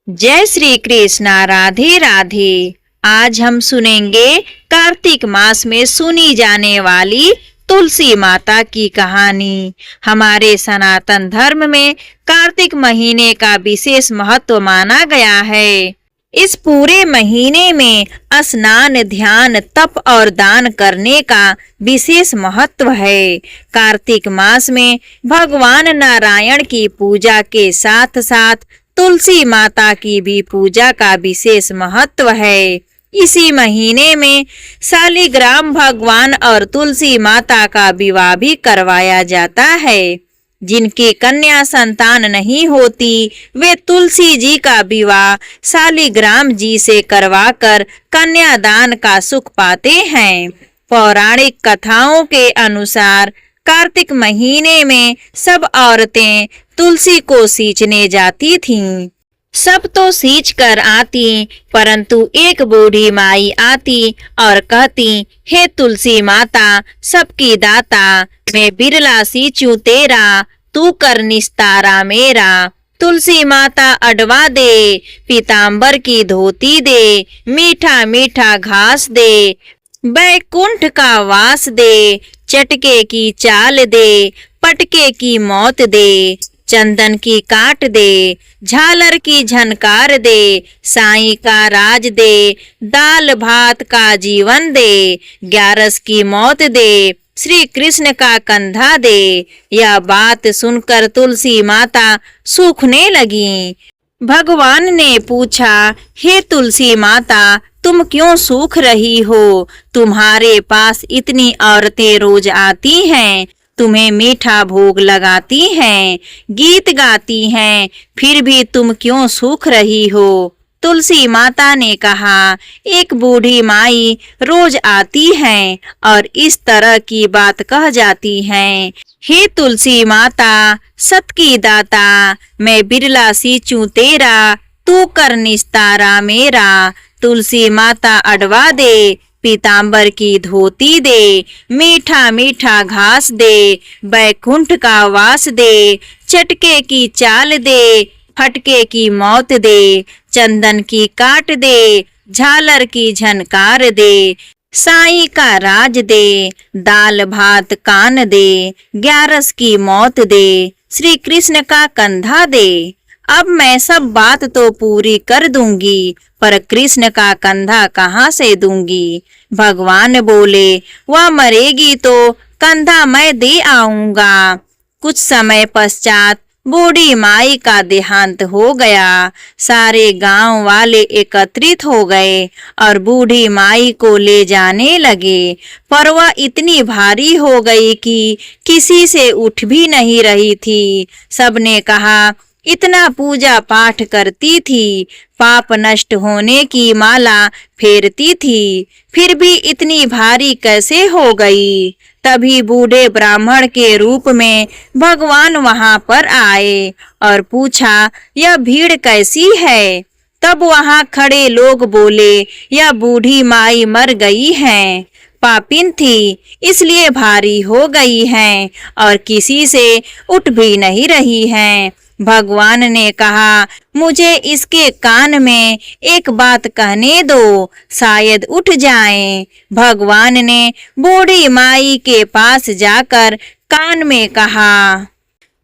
जय श्री कृष्णा। राधे राधे। आज हम सुनेंगे कार्तिक मास में सुनी जाने वाली तुलसी माता की कहानी। हमारे सनातन धर्म में कार्तिक महीने का विशेष महत्व माना गया है। इस पूरे महीने में स्नान, ध्यान, तप और दान करने का विशेष महत्व है। कार्तिक मास में भगवान नारायण की पूजा के साथ साथ तुलसी माता की भी पूजा का विशेष महत्व है। इसी महीने में शालिग्राम भगवान और तुलसी माता का विवाह भी करवाया जाता है। जिनकी कन्या संतान नहीं होती, वे तुलसी जी का विवाह शालिग्राम जी से करवाकर कन्यादान का सुख पाते हैं। पौराणिक कथाओं के अनुसार कार्तिक महीने में सब औरतें तुलसी को सींचने जाती थीं। सब तो सींच कर आती, परंतु एक बूढ़ी माई आती और कहती, हे तुलसी माता, सबकी दाता, मैं बिरला सींचूं तेरा, तू कर निस्तारा मेरा। तुलसी माता अडवा दे, पीतांबर की धोती दे, मीठा मीठा घास दे, बैकुंठ का वास दे, चटके की चाल दे, पटके की मौत दे, चंदन की काट दे, झालर की झनकार दे, साईं का राज दे, दाल भात का जीवन दे, ग्यारस की मौत दे, श्री कृष्ण का कंधा दे। यह बात सुनकर तुलसी माता सूखने लगी। भगवान ने पूछा, हे तुलसी माता, तुम क्यों सूख रही हो? तुम्हारे पास इतनी औरतें रोज आती हैं, तुम्हें मीठा भोग लगाती हैं, गीत गाती हैं, फिर भी तुम क्यों सूख रही हो? तुलसी माता ने कहा, एक बूढ़ी माई रोज आती हैं और इस तरह की बात कह जाती हैं। हे तुलसी माता, सत की दाता, मैं बिरला सींचूं तेरा, तू कर निस्तारा मेरा। तुलसी माता अडवा दे, पीतांबर की धोती दे, मीठा मीठा घास दे, बैकुंठ का वास दे, चटके की चाल दे, फटके की मौत दे, चंदन की काट दे, झालर की झनकार दे, साईं का राज दे, दाल भात कान दे, ग्यारस की मौत दे, श्री कृष्ण का कंधा दे। अब मैं सब बात तो पूरी कर दूंगी, पर कृष्ण का कंधा कहाँ से दूंगी? भगवान बोले, वह मरेगी तो कंधा मैं दे आऊंगा। कुछ समय पश्चात बूढ़ी माई का देहांत हो गया। सारे गांव वाले एकत्रित हो गए और बूढ़ी माई को ले जाने लगे, पर वह इतनी भारी हो गई कि किसी से उठ भी नहीं रही थी। सबने कहा, इतना पूजा पाठ करती थी, पाप नष्ट होने की माला फेरती थी, फिर भी इतनी भारी कैसे हो गई? तभी बूढ़े ब्राह्मण के रूप में भगवान वहां पर आए और पूछा, यह भीड़ कैसी है? तब वहां खड़े लोग बोले, यह बूढ़ी माई मर गई हैं, पापिन थी, इसलिए भारी हो गई हैं और किसी से उठ भी नहीं रही हैं। भगवान ने कहा, मुझे इसके कान में एक बात कहने दो, शायद उठ जाएं। भगवान ने बूढ़ी माई के पास जाकर कान में कहा,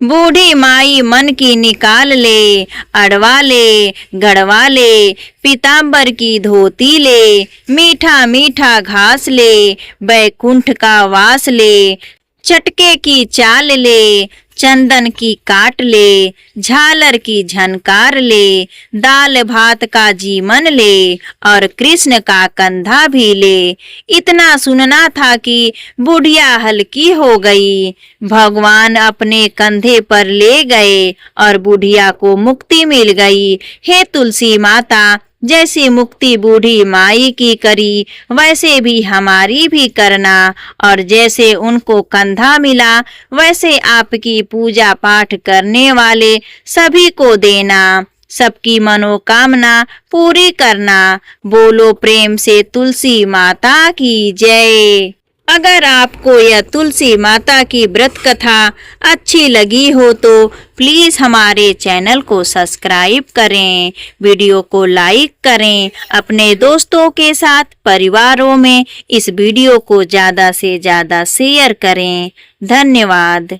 बूढ़ी माई मन की निकाल ले, अड़वा ले, गड़वा ले, पीतांबर की धोती ले, मीठा मीठा घास ले, बैकुंठ का वास ले, चटके की चाल ले, चंदन की काट ले, झालर की झनकार ले, दाल भात का जीवन ले और कृष्ण का कंधा भी ले। इतना सुनना था कि बुढ़िया हल्की हो गई। भगवान अपने कंधे पर ले गए और बुढ़िया को मुक्ति मिल गई। हे तुलसी माता, जैसी मुक्ति बूढ़ी माई की करी, वैसे भी हमारी भी करना, और जैसे उनको कंधा मिला, वैसे आपकी पूजा पाठ करने वाले सभी को देना, सबकी मनोकामना पूरी करना। बोलो प्रेम से तुलसी माता की जय। अगर आपको यह तुलसी माता की व्रत कथा अच्छी लगी हो तो प्लीज हमारे चैनल को सब्सक्राइब करें, वीडियो को लाइक करें, अपने दोस्तों के साथ परिवारों में इस वीडियो को ज़्यादा से ज़्यादा शेयर करें। धन्यवाद।